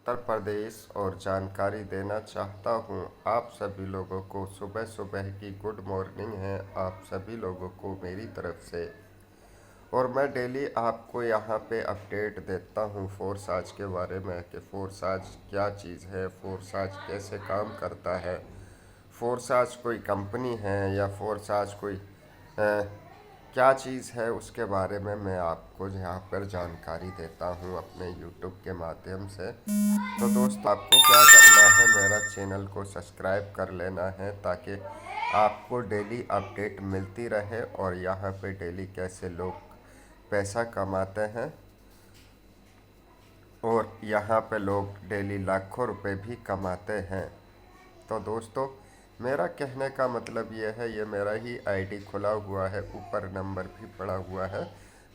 उत्तर प्रदेश और जानकारी देना चाहता हूँ। आप सभी लोगों को सुबह सुबह की गुड मॉर्निंग है आप सभी लोगों को मेरी तरफ से। और मैं डेली आपको यहाँ पे अपडेट देता हूँ फोर्साज के बारे में कि फोर्साज क्या चीज़ है, फोर्साज कैसे काम करता है, फोर्साज कोई कंपनी है या फोर्साज कोई क्या चीज़ है, उसके बारे में मैं आपको यहाँ पर जानकारी देता हूँ अपने यूट्यूब के माध्यम से। तो दोस्तों, आपको क्या करना है, मेरा चैनल को सब्सक्राइब कर लेना है ताकि आपको डेली अपडेट मिलती रहे और यहाँ पे डेली कैसे लोग पैसा कमाते हैं और यहाँ पे लोग डेली लाखों रुपए भी कमाते हैं। तो दोस्तों, मेरा कहने का मतलब ये है, ये मेरा ही आईडी खुला हुआ है, ऊपर नंबर भी पड़ा हुआ है।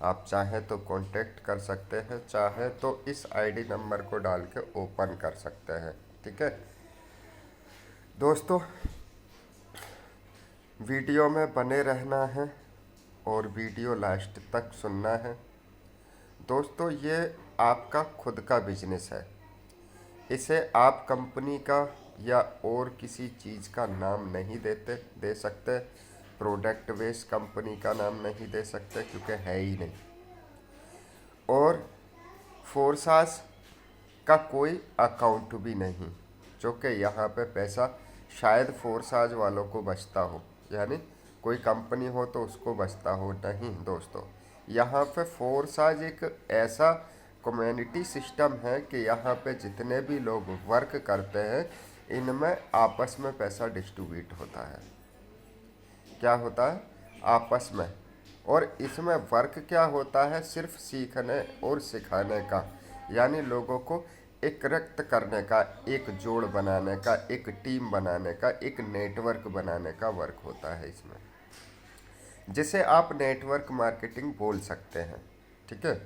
आप चाहें तो कांटेक्ट कर सकते हैं, चाहे तो इस आईडी नंबर को डाल के ओपन कर सकते हैं। ठीक है दोस्तों, वीडियो में बने रहना है और वीडियो लास्ट तक सुनना है। दोस्तों, ये आपका खुद का बिजनेस है, इसे आप कंपनी का या और किसी चीज़ का नाम नहीं दे सकते, प्रोडक्ट बेस कंपनी का नाम नहीं दे सकते क्योंकि है ही नहीं। और फोर्सास का कोई अकाउंट भी नहीं, जो कि यहाँ पे पैसा शायद फोर्साज वालों को बचता हो, यानी कोई कंपनी हो तो उसको बचता हो। नहीं दोस्तों, यहाँ पे फोर्साज एक ऐसा कम्युनिटी सिस्टम है कि यहाँ पे जितने भी लोग वर्क करते हैं इनमें आपस में पैसा डिस्ट्रीब्यूट होता है। क्या होता है? आपस में। और इसमें वर्क क्या होता है? सिर्फ सीखने और सिखाने का, यानी लोगों को एकत्रित करने का, एक जोड़ बनाने का, एक टीम बनाने का, एक नेटवर्क बनाने का वर्क होता है इसमें, जिसे आप नेटवर्क मार्केटिंग बोल सकते हैं। ठीक है,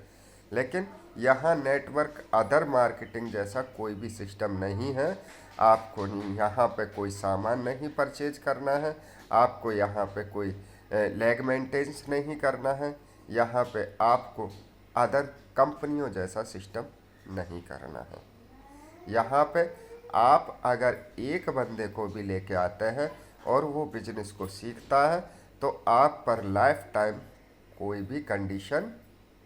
लेकिन यहाँ नेटवर्क अदर मार्केटिंग जैसा कोई भी सिस्टम नहीं है। आपको यहाँ पे कोई सामान नहीं परचेज करना है, आपको यहाँ पे कोई लेग मेंटेनेंस नहीं करना है, यहाँ पे आपको अदर कंपनियों जैसा सिस्टम नहीं करना है। यहाँ पे आप अगर एक बंदे को भी लेके आते हैं और वो बिजनेस को सीखता है तो आप पर लाइफ टाइम कोई भी कंडीशन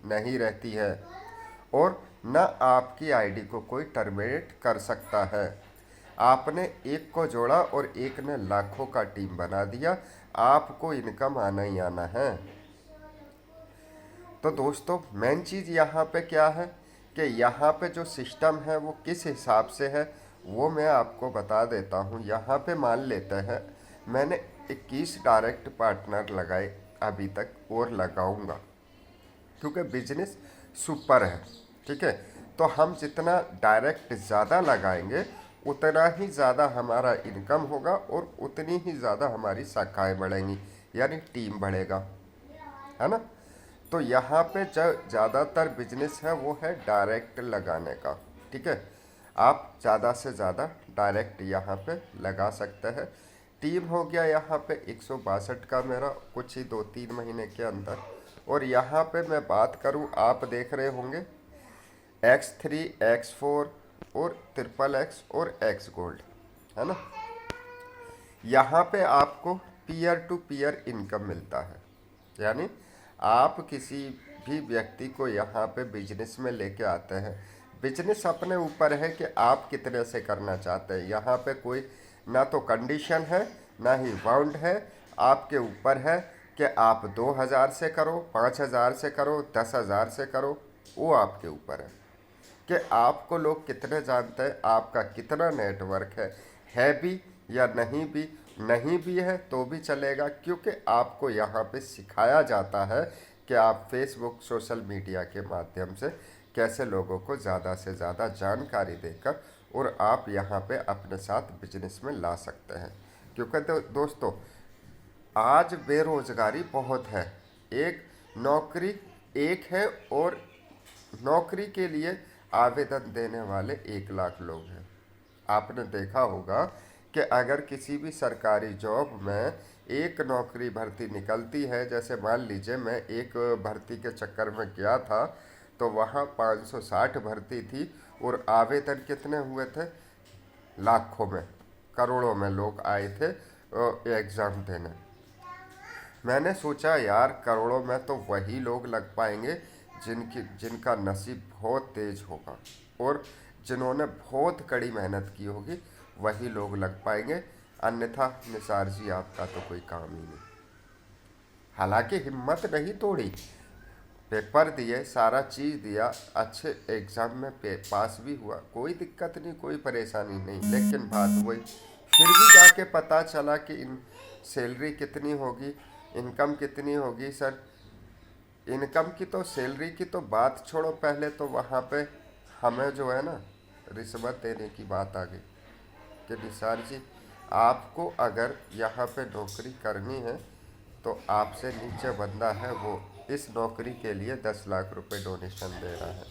नहीं रहती है और न आपकी आईडी को कोई टर्मिनेट कर सकता है। आपने एक को जोड़ा और एक ने लाखों का टीम बना दिया, आपको इनकम आना ही आना है। तो दोस्तों, मेन चीज़ यहाँ पे क्या है कि यहाँ पे जो सिस्टम है वो किस हिसाब से है वो मैं आपको बता देता हूँ। यहाँ पे मान लेते हैं मैंने 21 डायरेक्ट पार्टनर लगाए अभी तक और लगाऊंगा, क्योंकि बिजनेस सुपर है। ठीक है, तो हम जितना डायरेक्ट ज़्यादा लगाएंगे उतना ही ज़्यादा हमारा इनकम होगा और उतनी ही ज़्यादा हमारी शाखाएँ बढ़ेंगी, यानी टीम बढ़ेगा, है ना। तो यहाँ पे जो ज़्यादातर बिजनेस है वो है डायरेक्ट लगाने का। ठीक है, आप ज़्यादा से ज़्यादा डायरेक्ट यहाँ पे लगा सकते हैं। टीम हो गया यहाँ पे 162 का मेरा, कुछ ही 2-3 महीने के अंदर। और यहाँ पे मैं बात करूँ, आप देख रहे होंगे X3, X4 और XXX और X गोल्ड, है ना। यहाँ पे आपको पीयर टू पीयर इनकम मिलता है, यानी आप किसी भी व्यक्ति को यहाँ पे बिजनेस में लेके आते हैं। बिजनेस अपने ऊपर है कि आप कितने से करना चाहते हैं। यहाँ पे कोई ना तो कंडीशन है ना ही बाउंड है, आपके ऊपर है कि आप 2000 से करो, 5000 से करो, 10,000 से करो, वो आपके ऊपर है कि आपको लोग कितने जानते हैं, आपका कितना नेटवर्क है भी या नहीं भी। नहीं भी है तो भी चलेगा, क्योंकि आपको यहाँ पे सिखाया जाता है कि आप फेसबुक सोशल मीडिया के माध्यम से कैसे लोगों को ज़्यादा से ज़्यादा जानकारी देकर और आप यहाँ पे अपने साथ बिजनेस में ला सकते हैं। क्योंकि दोस्तों, आज बेरोजगारी बहुत है, एक नौकरी एक है और नौकरी के लिए आवेदन देने वाले 1 लाख लोग हैं। आपने देखा होगा कि अगर किसी भी सरकारी जॉब में एक नौकरी भर्ती निकलती है, जैसे मान लीजिए मैं एक भर्ती के चक्कर में गया था तो वहाँ 560 भर्ती थी और आवेदन कितने हुए थे? लाखों में, करोड़ों में लोग आए थे एग्ज़ाम देने। मैंने सोचा यार करोड़ों में तो वही लोग लग पाएंगे जिनका नसीब बहुत तेज होगा और जिन्होंने बहुत कड़ी मेहनत की होगी, वही लोग लग पाएंगे, अन्यथा निसार जी आपका तो कोई काम ही नहीं। हालांकि हिम्मत नहीं तोड़ी, पेपर दिए, सारा चीज़ दिया, अच्छे एग्ज़ाम में पास भी हुआ, कोई दिक्कत नहीं, कोई परेशानी नहीं। लेकिन बात वही, फिर भी जाके पता चला कि इन सैलरी कितनी होगी, इनकम कितनी होगी। सर इनकम की तो, सैलरी की तो बात छोड़ो, पहले तो वहाँ पे हमें जो है ना रिश्वत देने की बात आ गई कि निसार जी आपको अगर यहाँ पे नौकरी करनी है तो आपसे नीचे बंदा है वो इस नौकरी के लिए 10 लाख रुपए डोनेशन दे रहा है,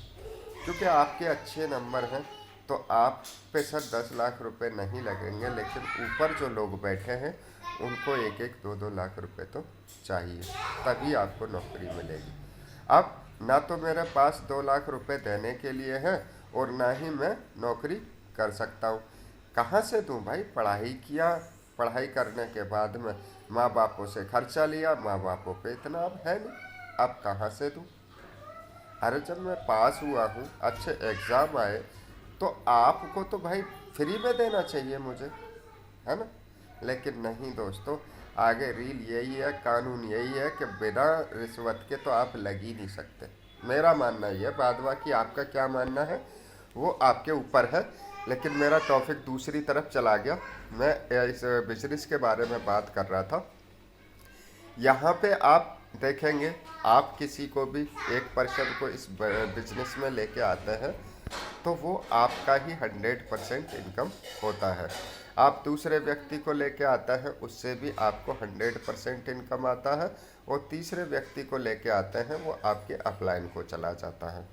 क्योंकि आपके अच्छे नंबर हैं तो आप पे सर 10 लाख रुपए नहीं लगेंगे, लेकिन ऊपर जो लोग बैठे हैं उनको 1-2 लाख रुपए तो चाहिए, तभी आपको नौकरी मिलेगी। अब ना तो मेरे पास 2 लाख रुपए देने के लिए है और ना ही मैं नौकरी कर सकता हूँ। कहाँ से दूँ भाई? पढ़ाई किया, पढ़ाई करने के बाद में माँ बापों से खर्चा लिया, माँ बापों पे इतना अब है नहीं, अब कहाँ से दूँ? अरे जब मैं पास हुआ हूँ, अच्छे एग्ज़ाम आए, तो आपको तो भाई फ्री में देना चाहिए मुझे, है ना? लेकिन नहीं दोस्तों, आगे रील यही है, कानून यही है कि बिना रिश्वत के तो आप लग ही नहीं सकते। मेरा मानना ये है, बाद बाकी आपका क्या मानना है वो आपके ऊपर है। लेकिन मेरा टॉपिक दूसरी तरफ चला गया, मैं इस बिजनेस के बारे में बात कर रहा था। यहाँ पे आप देखेंगे, आप किसी को भी एक पर्सन को इस बिजनेस में लेके आते हैं तो वो आपका ही 100% इनकम होता है। आप दूसरे व्यक्ति को लेके आता है, उससे भी आपको 100% इनकम आता है, और तीसरे व्यक्ति को लेके आते हैं वो आपके अपलाइन को चला जाता है।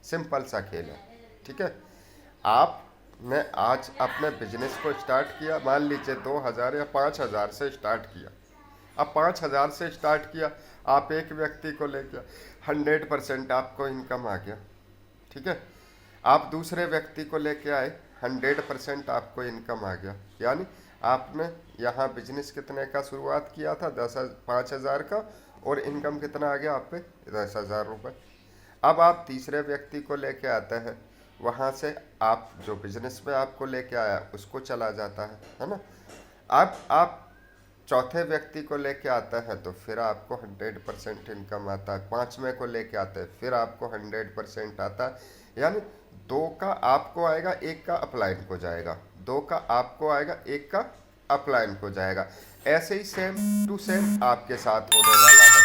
सिंपल सा खेल है, ठीक है। आपने आज अपने बिजनेस को स्टार्ट किया, मान लीजिए 2000 या 5000 से स्टार्ट किया। अब 5000 से स्टार्ट किया, आप एक व्यक्ति को लेके 100% आपको इनकम आ गया, ठीक है। आप दूसरे व्यक्ति को लेके आए, 100% आपको इनकम आ गया। यानी आपने यहाँ बिजनेस कितने का शुरुआत किया था? 5,000 का, और इनकम कितना आ गया आप पे? 10,000 रुपये। अब आप तीसरे व्यक्ति को लेके आते हैं, वहाँ से आप जो बिजनेस में आपको लेके आया उसको चला जाता है ना। अब आप चौथे व्यक्ति को लेके आता है तो फिर आपको 100% इनकम आता है। पांचवें को लेके आते हैं फिर आपको 100% आता है। यानी 2 का आपको आएगा, 1 का अपलाइन को जाएगा, 2 का आपको आएगा, 1 का अपलाइन को जाएगा। ऐसे ही सेम टू सेम आपके साथ होने वाला है।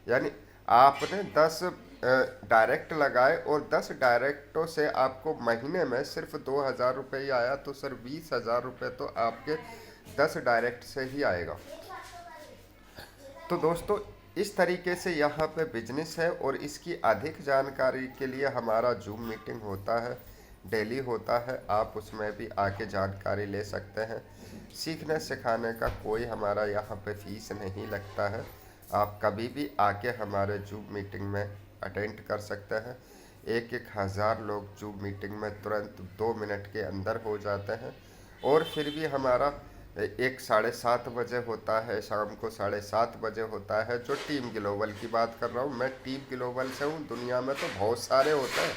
यानी आपने 10 डायरेक्ट लगाए और 10 डायरेक्टों से आपको महीने में सिर्फ 2,000 रुपये ही आया, तो सर 20,000 रुपये तो आपके 10 डायरेक्ट से ही आएगा। तो दोस्तों इस तरीके से यहाँ पे बिजनेस है, और इसकी अधिक जानकारी के लिए हमारा जूम मीटिंग होता है, डेली होता है। आप उसमें भी आके जानकारी ले सकते हैं। सीखने सिखाने का कोई हमारा यहाँ पे फीस नहीं लगता है। आप कभी भी आके हमारे जूम मीटिंग में अटेंड कर सकते हैं। 1,000 लोग जूम मीटिंग में तुरंत 2 मिनट के अंदर हो जाते हैं। और फिर भी हमारा 7:30 बजे होता है, शाम को 7:30 बजे होता है। जो टीम ग्लोबल की बात कर रहा हूँ, मैं टीम ग्लोबल से हूँ। दुनिया में तो बहुत सारे होते हैं,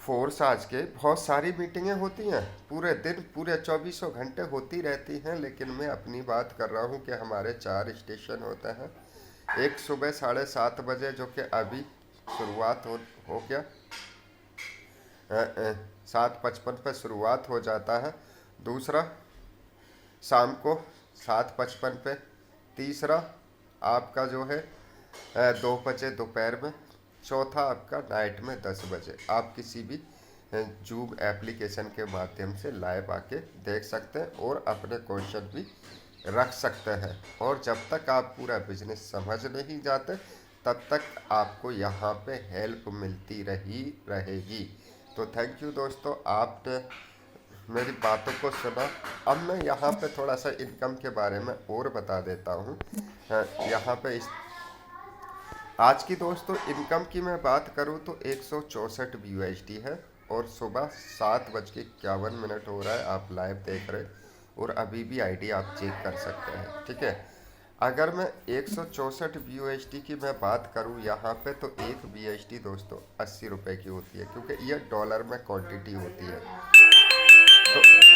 फोर्स आज के बहुत सारी मीटिंगें होती हैं, पूरे दिन पूरे 24 घंटे होती रहती हैं। लेकिन मैं अपनी बात कर रहा हूँ कि हमारे 4 स्टेशन होते हैं। एक सुबह 7:30 बजे, जो कि अभी शुरुआत हो गया, 7:55 पे शुरुआत हो जाता है। दूसरा शाम को 7:55 पे। तीसरा आपका जो है 2 बजे दोपहर में। चौथा आपका नाइट में 10 बजे। आप किसी भी जूम एप्लीकेशन के माध्यम से लाइव आके देख सकते हैं और अपने क्वेश्चन भी रख सकते हैं। और जब तक आप पूरा बिजनेस समझ नहीं जाते तब तक आपको यहाँ पे हेल्प मिलती रहेगी। तो थैंक यू दोस्तों, आपने मेरी बातों को सुना। अब मैं यहाँ पे थोड़ा सा इनकम के बारे में और बता देता हूँ। यहाँ पे आज की दोस्तों इनकम की मैं बात करूं तो 164 यूएसडी है और सुबह 7:51 हो रहा है। आप लाइव देख रहे और अभी भी आईडी आप चेक कर सकते हैं, ठीक है। अगर मैं 164 यूएसडी की मैं बात करूं यहाँ पे तो एक यूएसडी दोस्तों 80 रुपए की होती है, क्योंकि ये डॉलर में क्वांटिटी होती है। तो